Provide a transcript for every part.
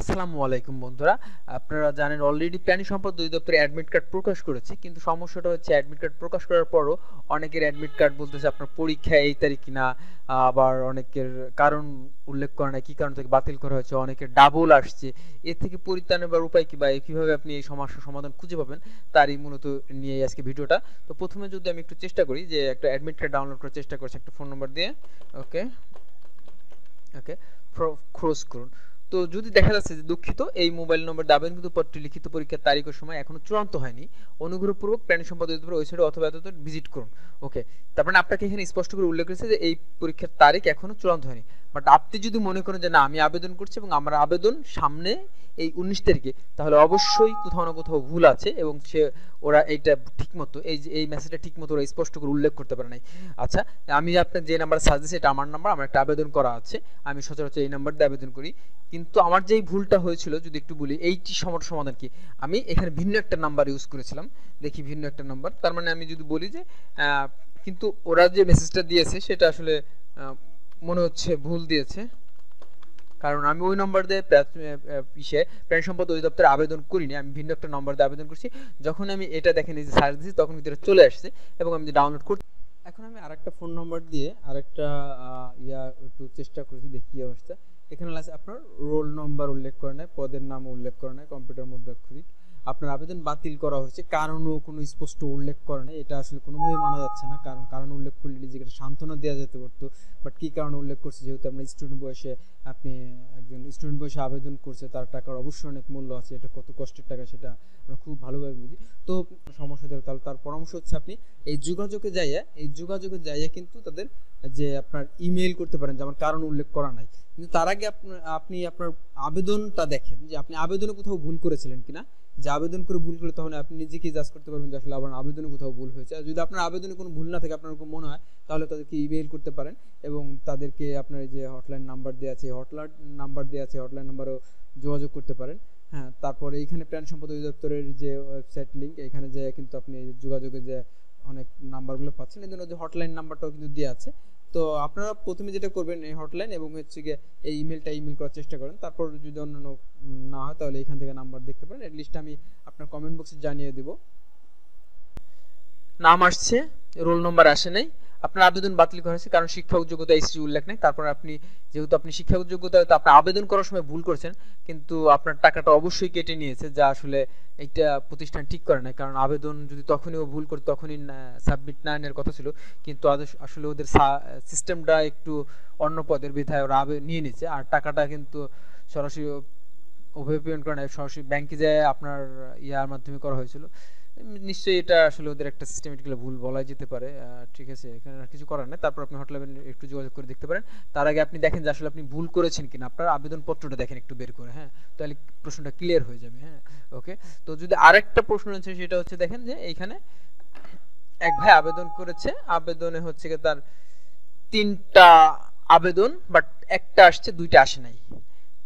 আসসালামু আলাইকুম বন্ধুরা। আপনারা জানেন অলরেডি প্রাণী সম্পদ অধিদপ্তর অ্যাডমিট কার্ড প্রকাশ করেছে, কিন্তু সমস্যাটা হচ্ছে অ্যাডমিট কার্ড প্রকাশ করার পরও অনেকের অ্যাডমিট কার্ড বলতেছে আপনার পরীক্ষা এই তারিখ কিনা, আবার অনেকের কারণ উল্লেখ করে না কি কারণ থেকে বাতিল করা হয়েছে, অনেকের ডাবল আসছে। এর থেকে পরিত্রাণের উপায় কি বা কিভাবে আপনি এই সমস্যার সমাধান খুঁজে পাবেন তারই মূলত নিয়ে আজকে ভিডিওটা। তো প্রথমে যদি আমি একটু চেষ্টা করি যে একটা অ্যাডমিট কার্ড ডাউনলোড করার চেষ্টা করছি একটা ফোন নম্বর দিয়ে। ওকে ওকে ক্রস করুন। তো যদি দেখা যাচ্ছে যে দুঃখিত, এই মোবাইল নম্বর আবেদনকৃত পত্রটি লিখিত পরীক্ষার তারিখ ও সময় এখনো চূড়ান্ত হয়নি, অনুগ্রহপূর্বক প্রাণী সম্পদ অধিদপ্তর ওয়েবসাইটে অথবা এতদূর ভিজিট করুন। ওকে, তারপরে আপনাকে এখানে স্পষ্ট করে উল্লেখ করেছে যে এই পরীক্ষার তারিখ এখনো চূড়ান্ত হয়নি। বাট আপনি যদি মনে করেন যে না আমি আবেদন করছি এবং আমার আবেদন সামনে এই 19 তারিখে, তাহলে অবশ্যই কোথাও না কোথাও ভুল আছে এবং ওরা এইটা ঠিকমতো এই মেসেজটা ঠিকমতো ওরা স্পষ্ট করে উল্লেখ করতে পারে নাই। আচ্ছা, আমি আপনার যে নাম্বার সার্চ দিয়েছি এটা আমার নাম্বার, আমার একটা আবেদন করা আছে, আমি সচরাচর এই নাম্বার দিয়ে আবেদন করি। কিন্তু আমার যেই ভুলটা হয়েছিল যদি একটু বলি, এইটি সমস্যার সমাধান কি, আমি এখানে ভিন্ন একটা নাম্বার ইউজ করেছিলাম। দেখি ভিন্ন একটা নাম্বার, তার মানে আমি যদি বলি যে কিন্তু ওরা যে মেসেজটা দিয়েছে সেটা আসলে মনে হচ্ছে ভুল দিয়েছে, কারণ আমি ওই নম্বর দিয়ে প্রাণী সম্পদ অধিদপ্তরে আবেদন করিনি, আমি ভিন্ন একটা নম্বর দিয়ে আবেদন করছি। যখন আমি এটা দেখে নিজে সার্চ দিয়েছি তখন ভিতরে চলে আসছে এবং আমি ডাউনলোড করতে। এখন আমি আরেকটা ফোন নম্বর দিয়ে আরেকটা একটু চেষ্টা করেছি, দেখি কি অবস্থা। এখানে আছে আপনার রোল নম্বর উল্লেখ করে নেয়, পদের নাম উল্লেখ করে নেয়, কম্পিউটার মধ্যে অক্ষরিক আপনার আবেদন বাতিল করা হয়েছে, কারণও কোনো স্পষ্ট উল্লেখ করে নেয়। এটা আসলে কোনোভাবেই মানা যাচ্ছে না, কারণ উল্লেখ করলে নিজেকে সান্ত্বনা দেওয়া যেতে পারতো। বাট কী কারণে উল্লেখ করছে, যেহেতু আপনার স্টুডেন্ট বয়সে আপনি একজন স্টুডেন্ট বয়সে আবেদন করছে, তার টাকার অবশ্যই অনেক মূল্য আছে, এটা কত কষ্টের টাকা সেটা আমরা খুব ভালোভাবে বুঝি। তো সমস্যা হলে তাহলে তার পরামর্শ হচ্ছে আপনি এই যোগাযোগে যাইয়া কিন্তু তাদের যে আপনার ইমেইল করতে পারেন যে আমার কারণ উল্লেখ করা নাই। কিন্তু তার আগে আপনি আপনার আবেদনটা দেখেন যে আপনি আবেদনে কোথাও ভুল করেছিলেন কিনা। যে আবেদন করে ভুল করে তখন আপনি নিজেকেই জাজ করতে পারবেন যে আসলে আপনার আবেদনে কোথাও ভুল হয়েছে। আর যদি আপনার আবেদনে কোনো ভুল না থাকে, আপনার কোনো মনে হয়, তাহলে তাদেরকে ইমেইল করতে পারেন এবং তাদেরকে আপনার যে হটলাইন নাম্বার দেওয়া আছে, হটলাইন নাম্বারও যোগাযোগ করতে পারেন। হ্যাঁ, তারপরে এইখানে প্রাণী সম্পদ অধিদপ্তরের যে ওয়েবসাইট লিঙ্ক, এখানে যে কিন্তু আপনি যোগাযোগের যে অনেক নাম্বারগুলো পাচ্ছেন, এই জন্য যে হটলাইন নাম্বারটাও কিন্তু দেওয়া আছে। তো আপনারা প্রথমে যেটা করবেন এই হটলাইন এবং হচ্ছে গিয়ে এই ইমেল করার চেষ্টা করেন। তারপর যদি অন্যান্য না হয় তাহলে এখান থেকে নাম্বার দেখতে পারেন, লিস্ট আমি আপনার কমেন্ট বক্সে জানিয়ে দেব। নাম আসছে, রোল নম্বর আসে নাই, আপনার আবেদন বাতিল করা হয়েছে কারণ শিক্ষক যোগ্যতা এসএসসি উল্লেখ নেই। তারপর আপনি যেহেতু আপনি শিক্ষক যোগ্যতা হয়তো আপনি আবেদন করার সময় ভুল করেছেন, কিন্তু আপনার টাকাটা অবশ্যই কেটে নিয়েছে, যা আসলে এইটা প্রতিষ্ঠান ঠিক করে না। কারণ আবেদন যদি তখনই ও ভুল করে তখনই সাবমিট না নেওয়ার কথা ছিল, কিন্তু আসলে ওদের সিস্টেমটা একটু অন্য পদের বিধায় ওরা নিয়ে নিচ্ছে, আর টাকাটা কিন্তু সরাসরি ওভাবে পেমেন্ট করে না, সরাসরি ব্যাংকে যায় আপনার ইয়ার মাধ্যমে করা হয়েছিল। নিশ্চয়ই এটা আসলে ওদের একটা সিস্টেমেটিক্যালি ভুল বলা যেতে পারে। ঠিক আছে, এখানে আর কিছু করার নেই। তারপর আপনি হটলাইনে একটু যোগাযোগ করে দেখতে পারেন। তার আগে আপনি দেখেন যে আসলে আপনি ভুল করেছেন কিনা, আপনার আবেদনপত্রটা দেখেন একটু বের করে। হ্যাঁ, তাহলে প্রশ্নটা ক্লিয়ার হয়ে যাবে। হ্যাঁ, ওকে। তো যদি আরেকটা প্রশ্ন আছে সেটা হচ্ছে দেখেন যে এইখানে এক ভাই আবেদন করেছে, আবেদনে হচ্ছে কি তার 3টা আবেদন, বাট একটা আসছে 2টা আসে নাই।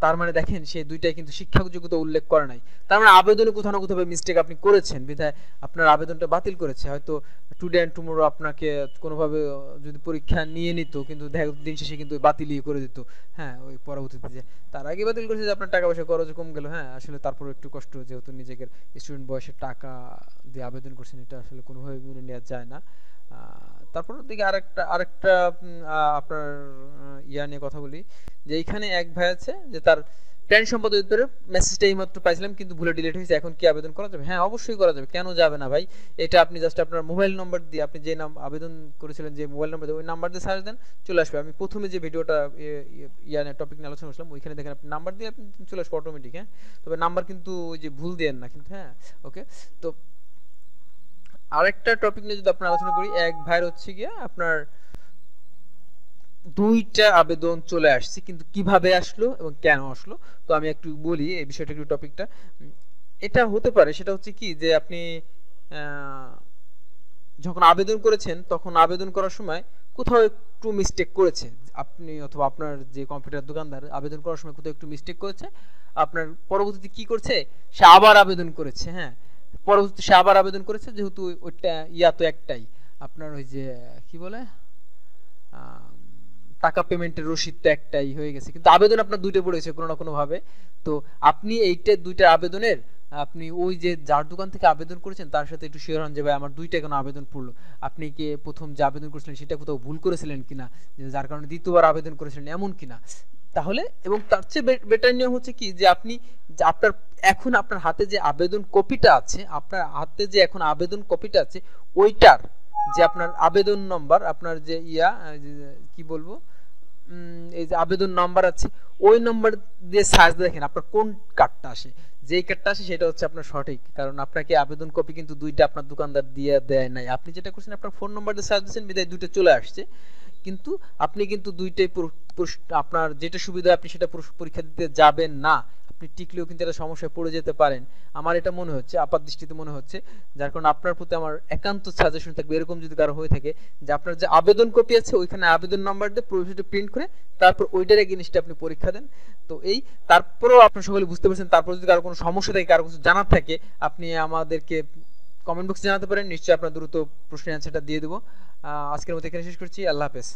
তার মানে দেখেন সে দুইটাই কিন্তু শিক্ষক যোগ্যতা উল্লেখ করে নাই। তার মানে আবেদনে কোথাও না কোথাও মিস্টেক আপনি করেছেন, বিধায় আপনার আবেদনটা বাতিল করেছে। হয়তো টুডে অ্যান্ড টুমোরো আপনাকে কোনোভাবে যদি পরীক্ষা নিয়ে নিত, কিন্তু দিন শেষে কিন্তু বাতিলই করে দিত। হ্যাঁ, ওই পরবর্তীতে যে তার আগে বাতিল করেছে যে আপনার টাকা পয়সা খরচ কম গেল। হ্যাঁ, আসলে তারপর একটু কষ্ট, যেহেতু নিজেকে স্টুডেন্ট বয়সের টাকা দিয়ে আবেদন করছেন, এটা আসলে কোনোভাবে মেনে নেওয়া যায় না। তারপর দিকে আরেকটা আপনার ইয়া নিয়ে কথা বলি, যে এইখানে এক ভাই আছে যে তার প্রাণী সম্পদ অধিদপ্তরের মেসেজটা এইমাত্র পাইছিলাম কিন্তু ভুলে ডিলিট হয়েছে, এখন কি আবেদন করা যাবে? হ্যাঁ, অবশ্যই করা যাবে, কেন যাবে না ভাই। এটা আপনি জাস্ট আপনার মোবাইল নম্বর দিয়ে, আপনি যে আবেদন করেছিলেন যে মোবাইল নম্বর দিয়ে, ওই নাম্বার দিয়ে সার্চ দেন, চলে আসবে। আমি প্রথমে যে ভিডিওটা টপিক নিয়ে আলোচনা করলাম ওইখানে দেখেন আপনি নাম্বার দিয়ে আপনি চলে আসবে অটোমেটিক। হ্যাঁ, তবে নাম্বার কিন্তু ওই যে ভুল দেন না কিন্তু। হ্যাঁ, ওকে। তো আরেকটা টপিক নিয়ে যদি আপনার আলোচনা করি, এক ভাইয়ের হচ্ছে গিয়ে আপনার 2টা আবেদন চলে আসছে, কিন্তু কিভাবে আসলো এবং কেন আসলো, তো আমি একটু বলি এই বিষয়টা, একটু টপিকটা। এটা হতে পারে, সেটা হচ্ছে কি যে আপনি যখন আবেদন করেছেন তখন আবেদন করার সময় কোথাও একটু মিস্টেক করেছে আপনি, অথবা আপনার যে কম্পিউটার দোকানদার আবেদন করার সময় কোথাও একটু মিস্টেক করেছে, আপনার পরবর্তীতে কি করছে, সে আবার আবেদন করেছে। হ্যাঁ, পরবর্তীতে সে আবার আবেদন করেছে, যেহেতু ওইটা তো একটাই আপনার ওই যে কি বলে টাকা পেমেন্টের রসিদ তো একটাই হয়ে গেছে, কিন্তু আবেদন আপনার দুইটা পড়েছে কোনো না কোনো ভাবে। তো আপনি এইটা দুইটা আবেদনের আপনি ওই যে যার দোকান থেকে আবেদন করেছেন তার সাথে একটু শেয়ার হন যে ভাই আমার দুইটা কেন আবেদন পড়লো, আপনি কি প্রথম যে আবেদন করেছিলেন সেটা কোথাও ভুল করেছিলেন কিনা, যে যার কারণে দ্বিতীয়বার আবেদন করেছিলেন এমন কিনা। তাহলে এবং তার চেয়ে বেটার নিয়ম হচ্ছে কি যে আপনি যে আপনার এখন আপনার হাতে যে আবেদন কপিটা আছে, আপনার হাতে যে এখন আবেদন কপিটা আছে ওইটার যে আপনার আবেদন নম্বর, আপনার যে কি বলবো, এই যে আবেদন নাম্বার আছে ওই নাম্বার দিয়ে সার্চ দেখেন আপনার কোন কার্ডটা আসে। যেই কার্ডটা আসে সেটা হচ্ছে আপনার সঠিক, কারণ আপনাকে আবেদন কপি কিন্তু দুইটা আপনার দোকানদার দিয়ে দেয় নাই, আপনি যেটা করছেন আপনার ফোন নাম্বার দিয়ে সার্চ দিয়েছেন বিদায় দুইটা চলে আসছে। কিন্তু আপনি কিন্তু দুইটাই আপনার যেটা সুবিধা আপনি সেটা পরীক্ষা দিতে যাবেন না, আপনি টিকলেও কিন্তু এটা সমস্যায় পড়ে যেতে পারেন। আমার এটা মনে হচ্ছে, আপাত দৃষ্টিতে মনে হচ্ছে, যার কারণে আপনার প্রতি আমার একান্ত সাজেশন থাকবে এরকম যদি কারো হয়ে থাকে যে আপনার যে আবেদন কপি আছে ওইখানে আবেদন নাম্বার দিয়ে প্রয়োজনটা প্রিন্ট করে তারপর ওইটার এগেইনস্টে আপনি পরীক্ষা দেন। তো এই তারপরেও আপনার সকলে বুঝতে পারছেন, তারপর যদি কারো কোনো সমস্যা থাকে, কারো কিছু জানার থাকে, আপনি আমাদেরকে কমেন্ট বক্সে জানাতে পারেন, নিশ্চয়ই আপনার দ্রুত প্রশ্নের অ্যান্সারটা দিয়ে দেবো। আজকের মতো এখানে শেষ করছি, আল্লাহ হাফেজ।